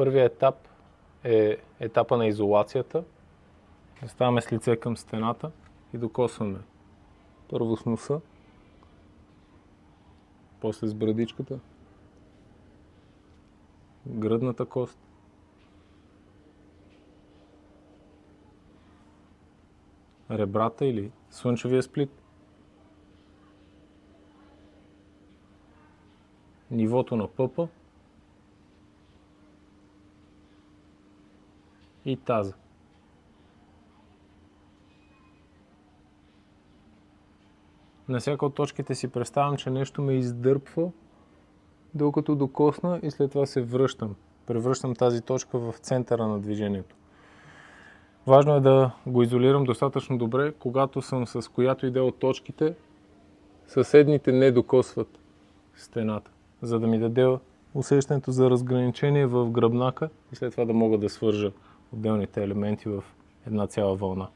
Първият етап е етапа на изолацията. Ставаме с лице към стената и докосваме първо с носа, после с брадичката, гръдната кост, ребрата или слънчевия сплит, нивото на пъпа и таза. На всяка от точките си представям, че нещо ме издърпва, докато докосна и след това се връщам. Превръщам тази точка в центъра на движението. Важно е да го изолирам достатъчно добре, когато съм с която и да е от точките, съседните не докосват стената, за да ми даде усещането за разграничение в гръбнака и след това да мога да свържа отделните елементи в една цяла вълна.